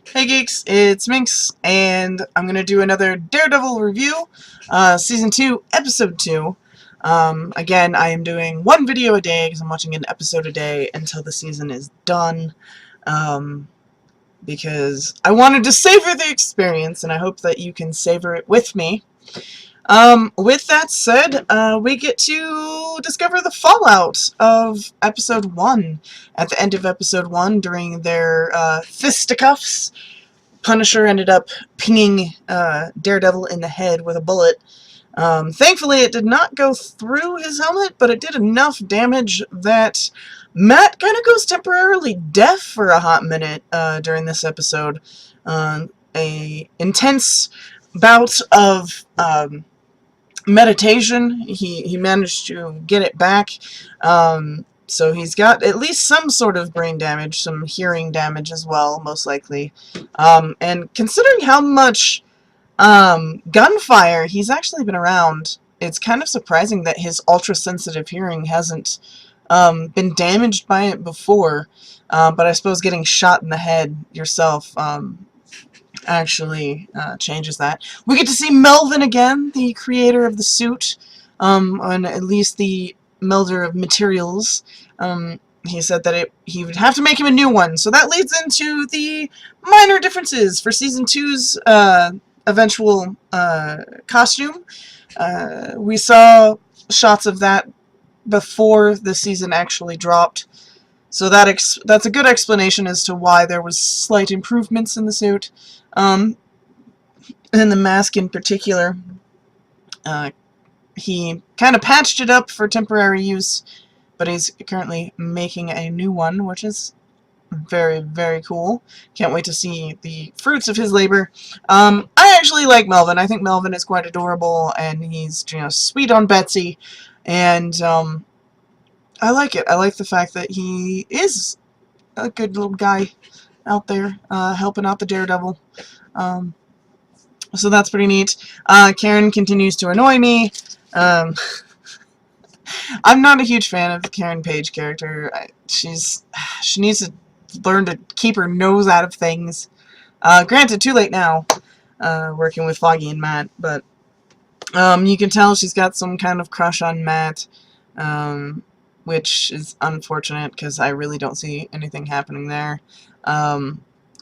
Hey geeks, it's Minx, and I'm gonna do another Daredevil review, Season 2, Episode 2. Again, I am doing one video a day, because I'm watching an episode a day until the season is done, because I wanted to savor the experience, and I hope that you can savor it with me. With that said, we get to discover the fallout of Episode 1. At the end of Episode 1, during their fisticuffs, Punisher ended up pinging Daredevil in the head with a bullet. Thankfully, it did not go through his helmet, but it did enough damage that Matt kind of goes temporarily deaf for a hot minute during this episode. A intense bout of meditation. He managed to get it back. So he's got at least some sort of brain damage, some hearing damage as well, most likely. And considering how much gunfire he's actually been around, it's kind of surprising that his ultra-sensitive hearing hasn't been damaged by it before. But I suppose getting shot in the head yourself actually changes that. We get to see Melvin again, the creator of the suit, and at least the melder of materials. He said that he would have to make him a new one, so that leads into the minor differences for Season 2's eventual costume. We saw shots of that before the season actually dropped, so that's a good explanation as to why there was slight improvements in the suit. And the mask in particular, he kind of patched it up for temporary use, but he's currently making a new one, which is very, very cool. Can't wait to see the fruits of his labor. I actually like Melvin. I think Melvin is quite adorable, and he's, you know, sweet on Betsy, and I like it. I like the fact that he is a good little guy out there helping out the Daredevil. So that's pretty neat. Karen continues to annoy me. I'm not a huge fan of the Karen Page character. She needs to learn to keep her nose out of things. Granted, too late now, working with Foggy and Matt, but you can tell she's got some kind of crush on Matt, which is unfortunate because I really don't see anything happening there.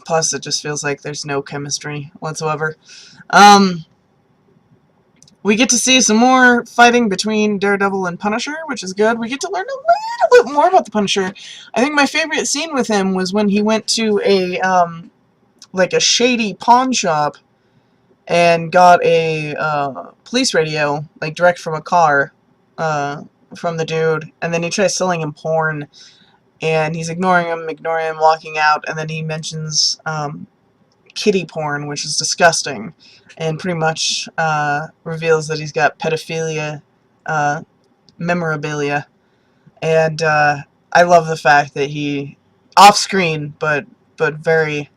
Plus, it just feels like there's no chemistry whatsoever. We get to see some more fighting between Daredevil and Punisher, which is good. We get to learn a little bit more about the Punisher. I think my favorite scene with him was when he went to a like a shady pawn shop and got a police radio, like direct from a car, from the dude, and then he tries selling him porn. And he's ignoring him, walking out, and then he mentions kitty porn, which is disgusting, and pretty much reveals that he's got pedophilia memorabilia. And I love the fact that he, off-screen, but very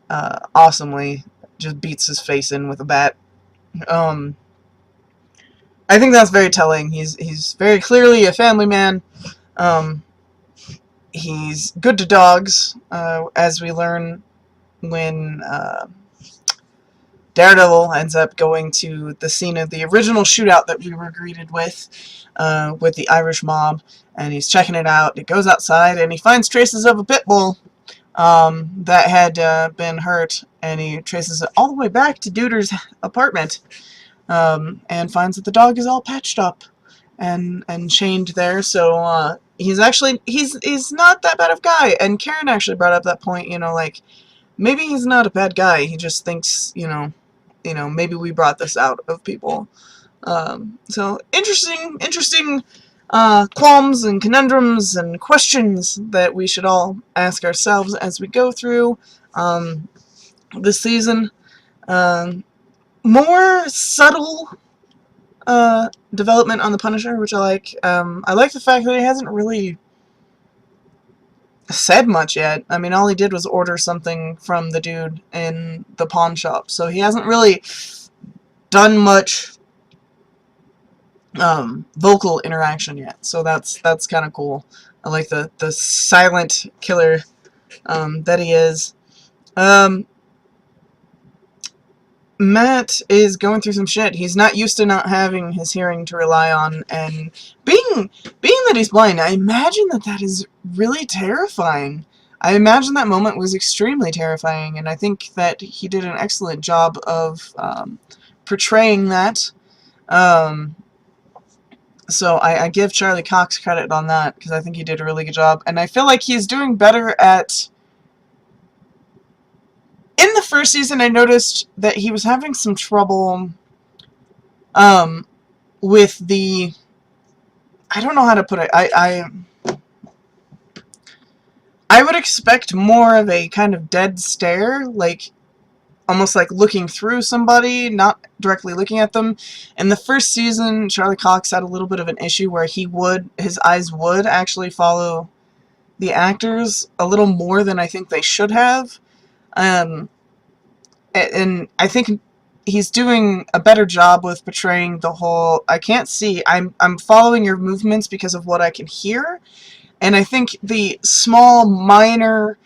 awesomely, just beats his face in with a bat. I think that's very telling. He's very clearly a family man. He's good to dogs, as we learn when Daredevil ends up going to the scene of the original shootout that we were greeted with the Irish mob, and he's checking it out. He goes outside, and he finds traces of a pit bull that had been hurt, and he traces it all the way back to Duder's apartment, and finds that the dog is all patched up and chained there. So he's not that bad of a guy. And Karen actually brought up that point, you know, like, maybe he's not a bad guy. He just thinks, you know, maybe we brought this out of people. So interesting qualms and conundrums and questions that we should all ask ourselves as we go through this season. More subtle development on the Punisher, which I like. I like the fact that he hasn't really said much yet. I mean, all he did was order something from the dude in the pawn shop, so he hasn't really done much vocal interaction yet. So that's kind of cool. I like the silent killer that he is. Um, Matt is going through some shit. He's not used to not having his hearing to rely on, and being that he's blind, I imagine that is really terrifying. I imagine that moment was extremely terrifying, and I think that he did an excellent job of portraying that. Um, so I give Charlie Cox credit on that, because I think he did a really good job, and I feel like he's doing better at... In the first season, I noticed that he was having some trouble with the... I don't know how to put it. I would expect more of a kind of dead stare, like almost like looking through somebody, not directly looking at them. In the first season, Charlie Cox had a little bit of an issue where his eyes would actually follow the actors a little more than I think they should have. And I think he's doing a better job with portraying the whole, I can't see, I'm following your movements because of what I can hear. And I think the small, minor,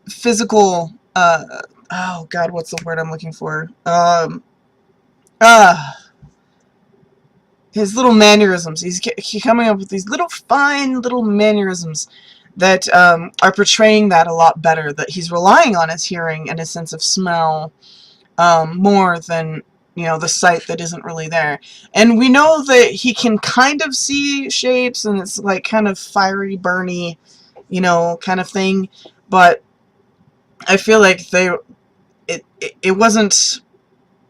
physical, oh god, what's the word I'm looking for? His little mannerisms. He's coming up with these little, fine little mannerisms that are portraying that a lot better, that he's relying on his hearing and his sense of smell more than, you know, the sight that isn't really there. And we know that he can kind of see shapes, and it's like kind of fiery, burny, you know, kind of thing, but I feel like it wasn't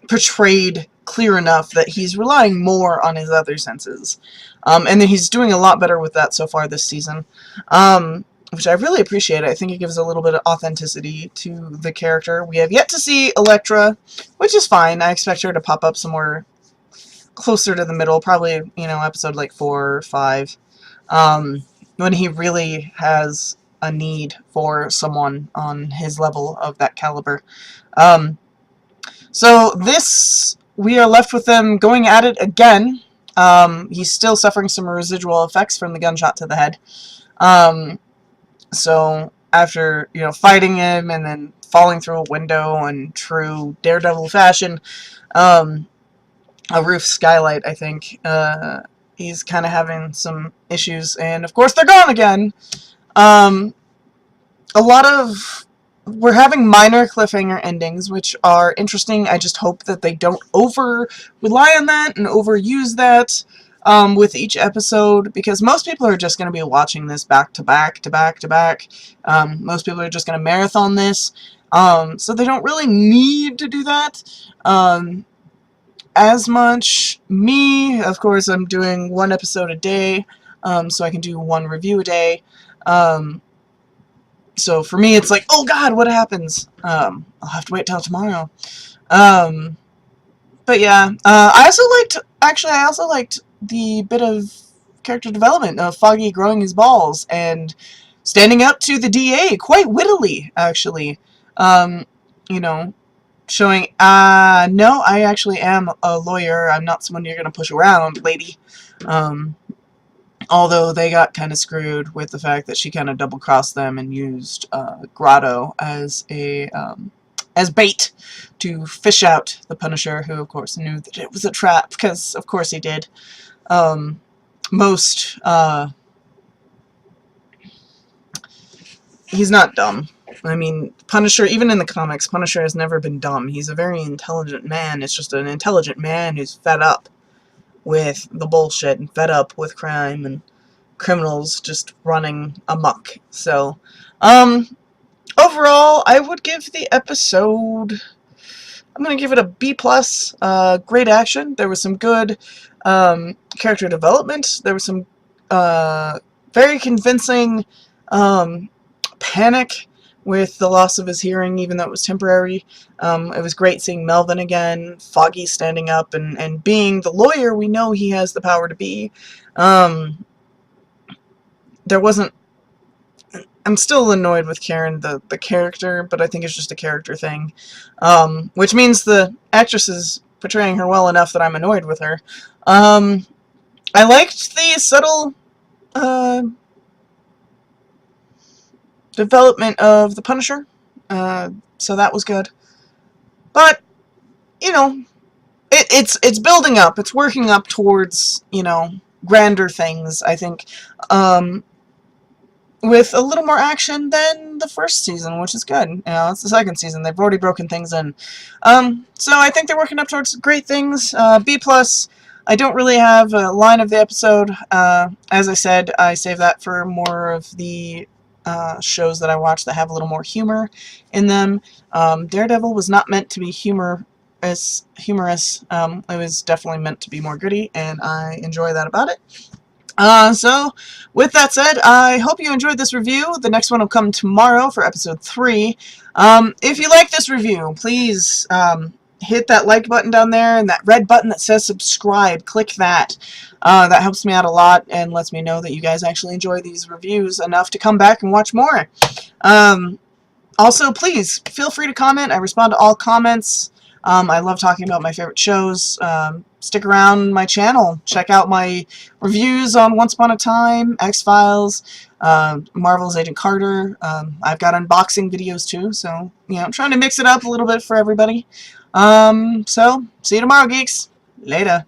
portrayed clear enough that he's relying more on his other senses. And then he's doing a lot better with that so far this season, which I really appreciate. I think it gives a little bit of authenticity to the character. We have yet to see Elektra, which is fine. I expect her to pop up somewhere closer to the middle, probably, you know, episode like 4 or 5, when he really has a need for someone on his level of that caliber. So this, we are left with them going at it again. He's still suffering some residual effects from the gunshot to the head. So after, you know, fighting him and then falling through a window in true Daredevil fashion, a roof skylight, I think, he's kind of having some issues, and of course they're gone again. A lot of... We're having minor cliffhanger endings, which are interesting. I just hope that they don't over-rely on that and overuse that with each episode, because most people are just going to be watching this back to back to back to back. Most people are just going to marathon this, so they don't really need to do that as much. Me, of course, I'm doing 1 episode a day, so I can do 1 review a day. So for me, it's like, oh god, what happens? I'll have to wait till tomorrow. But yeah, I also liked the bit of character development of Foggy growing his balls and standing up to the DA quite wittily, actually. You know, showing, no, I actually am a lawyer. I'm not someone you're gonna push around, lady. Although they got kind of screwed with the fact that she kind of double-crossed them and used Grotto as a as bait to fish out the Punisher, who of course knew that it was a trap, because of course he did. He's not dumb. I mean, Punisher, even in the comics, Punisher has never been dumb. He's a very intelligent man. It's just an intelligent man who's fed up with the bullshit and fed up with crime and criminals just running amok. So, overall, I would give the episode, I'm going to give it a B+. Great action. There was some good character development. There was some very convincing panic with the loss of his hearing, even though it was temporary. It was great seeing Melvin again, Foggy standing up and being the lawyer we know he has the power to be. There wasn't... I'm still annoyed with Karen, the character, but I think it's just a character thing. Which means the actress is portraying her well enough that I'm annoyed with her. I liked the subtle... development of the Punisher, so that was good. But, you know, it's building up. It's working up towards, you know, grander things, I think, with a little more action than the first season, which is good. You know, it's the second season. They've already broken things in. So I think they're working up towards great things. B+. I don't really have a line of the episode. As I said, I save that for more of the shows that I watch that have a little more humor in them. Daredevil was not meant to be humorous. It was definitely meant to be more gritty, and I enjoy that about it. So, with that said, I hope you enjoyed this review. The next one will come tomorrow for episode 3. If you like this review, please hit that like button down there and that red button that says subscribe. Click that. That helps me out a lot and lets me know that you guys actually enjoy these reviews enough to come back and watch more. Also, please, feel free to comment. I respond to all comments. I love talking about my favorite shows. Stick around my channel. Check out my reviews on Once Upon a Time, X-Files, Marvel's Agent Carter. I've got unboxing videos too, so, you know, I'm trying to mix it up a little bit for everybody. So, see you tomorrow, geeks. Later.